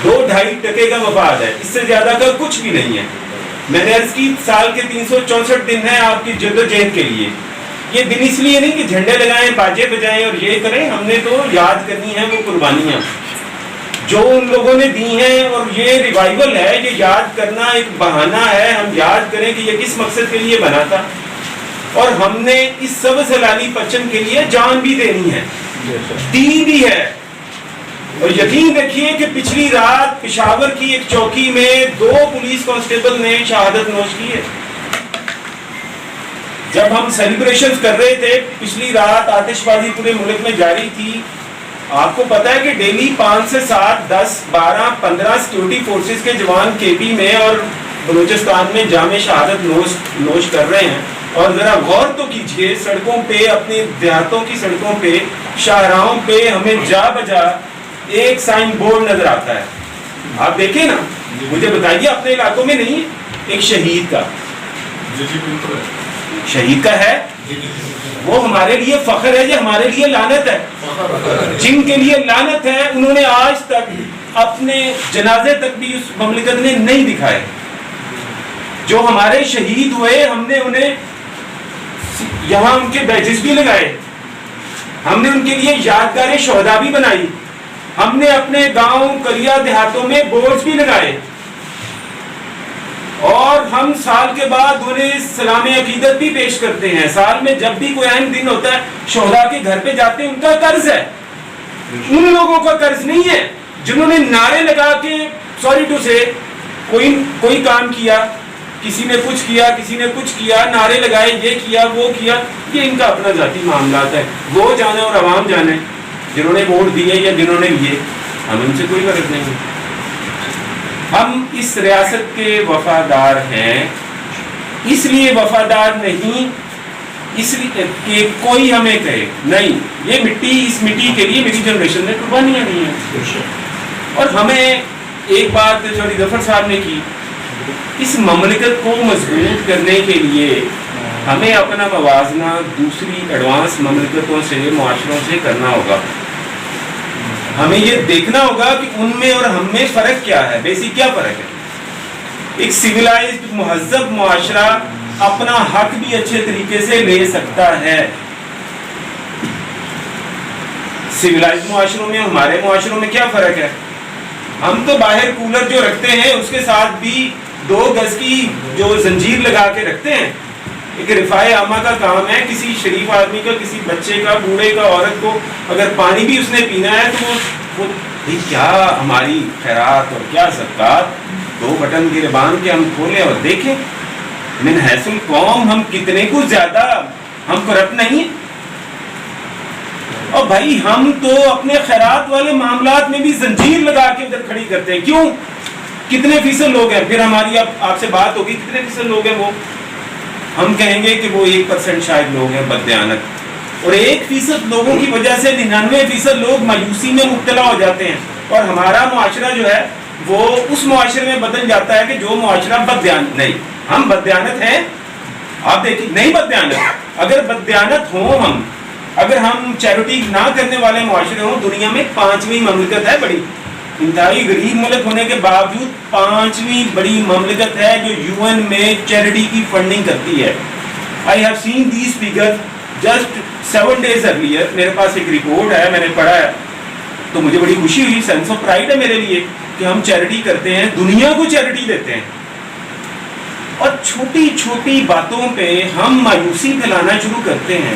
2-2.5% کا مفاد ہے، اس سے زیادہ کا کچھ بھی نہیں ہے۔ میں نے عرض کی سال کے 364 دن ہیں آپ کی جدوجہد کے لیے۔ یہ دن اس لیے نہیں کہ جھنڈے لگائیں، باجے بجائیں اور یہ کریں، ہم نے تو یاد کرنی ہے وہ قربانیاں جو ان لوگوں نے دی ہیں، اور یہ ریوائول ہے، یہ یاد کرنا ایک بہانہ ہے، ہم یاد کریں کہ یہ کس مقصد کے لیے بنا تھا، اور ہم نے اس سبز ہلالی پرچم کے لیے جان بھی دینی ہے، دی بھی ہے۔ اور یقین رکھیے کہ پچھلی رات پشاور کی ایک چوکی میں 2 پولیس کانسٹیبل نے شہادت نوش کی ہے۔ جب ہم سیلیبریشن کر رہے تھے پچھلی رات، آتش بازی پورے ملک میں جاری تھی، آپ کو پتا ہے کہ ڈیلی 5 سے 7 10 12 15 سیکورٹی فورسز کے جوان کے پی میں اور بلوچستان میں جامع شہادت نوش کر رہے ہیں۔ اور ذرا غور تو کیجئے، سڑکوں پہ، اپنے دیہاتوں کی سڑکوں پہ، شاہراہوں پہ ہمیں جا بجا ایک سائن بورڈ نظر آتا ہے۔ آپ دیکھیں نا، مجھے بتائیے اپنے علاقوں میں نہیں ہے ایک شہید کا؟ شہید کا ہے، وہ ہمارے لیے فخر ہے، یہ ہمارے لیے لعنت ہے۔ جن کے لیے لعنت ہے انہوں نے آج تک اپنے جنازے تک بھی اس مملکت نے نہیں دکھائے۔ جو ہمارے شہید ہوئے، ہم نے انہیں یہاں ان کے بیجز بھی لگائے، ہم نے ان کے لیے یادگار شہداء بھی بنائی، ہم نے اپنے گاؤں قریہ دیہاتوں میں بورڈز بھی لگائے، اور ہم سال کے بعد انہیں سلام عقیدت بھی پیش کرتے ہیں۔ سال میں جب بھی کوئی اہم دن ہوتا ہے شہداء کے گھر پہ جاتے ہیں، ان کا قرض ہے، ان لوگوں کا قرض نہیں ہے جنہوں نے نعرے لگا کے سوری ٹو سے کوئی کام کیا، کسی نے کچھ کیا، کسی نے کچھ کیا، نعرے لگائے، یہ کیا وہ کیا، یہ ان کا اپنا ذاتی معاملات ہے، وہ جانے اور عوام جانے، جنہوں نے ووٹ دیے یا جنہوں نے لیے، ہم ان سے کوئی فرق نہیں ہے۔ ہم اس ریاست کے وفادار ہیں، اس لیے وفادار نہیں اس لیے کہ کوئی ہمیں کہے نہیں یہ مٹی، اس مٹی کے لیے میری جنریشن نے قربانیاں دی ہیں۔ اور ہمیں ایک بات چودھری ظفر صاحب نے کی، اس مملکت کو مضبوط کرنے کے لیے ہمیں اپنا موازنہ دوسری ایڈوانس مملکتوں سے، معاشروں سے کرنا ہوگا۔ ہمیں یہ دیکھنا ہوگا کہ ان میں اور ہم میں فرق کیا ہے، بیسک کیا فرق ہے۔ ایک سیولائزڈ مہذب معاشرہ اپنا حق بھی اچھے طریقے سے لے سکتا ہے۔ سیولائزڈ معاشروں میں، ہمارے معاشروں میں کیا فرق ہے؟ ہم تو باہر کولر جو رکھتے ہیں اس کے ساتھ بھی 2 گز کی جو زنجیر لگا کے رکھتے ہیں۔ ایک رفاع عامہ کا کام ہے، کسی شریف آدمی کا، کسی بچے کا، بوڑھے کا، عورت کو اگر پانی بھی اس نے پینا ہے تو وہ کیا ہماری خیرات اور کیا صدقات، 2 بٹن گربان کے ہم کھولیں اور دیکھیں من حیث القوم ہم کتنے کو زیادہ ہم کرپٹ نہیں ہیں۔ اور بھائی ہم تو اپنے خیرات والے معاملات میں بھی زنجیر لگا کے ادھر کھڑی کرتے ہیں، کیوں؟ کتنے فیصد لوگ ہیں؟ پھر ہماری آپ سے بات ہوگی کتنے فیصد لوگ ہیں وہ، ہم کہیں گے کہ وہ 1% شاید لوگ ہیں بددیانت، اور 1% لوگوں کی وجہ سے 99% لوگ مایوسی میں مبتلا ہو جاتے ہیں، اور ہمارا معاشرہ جو ہے وہ اس معاشرے میں بدل جاتا ہے کہ جو معاشرہ بددیانت نہیں۔ ہم بددیانت ہیں؟ آپ دیکھیں نہیں بددیانت۔ اگر بددیانت ہوں ہم، اگر ہم چیریٹی نہ کرنے والے معاشرے ہوں، دنیا میں 5ویں مملکت ہے، بڑی انتہائی غریب ملک ہونے کے باوجود 5ویں بڑی مملکت ہے جو UN میں چیریٹی کی فنڈنگ کرتی ہے۔ I have seen these figures just 7 days earlier۔ میرے پاس ایک رپورٹ ہے، میں نے پڑھا ہے تو مجھے بڑی خوشی ہوئی، سینس آف پرائڈ ہے میرے لیے کہ ہم چیریٹی کرتے ہیں، دنیا کو چیریٹی دیتے ہیں۔ اور چھوٹی چھوٹی باتوں پہ ہم مایوسی پھیلانا شروع کرتے ہیں۔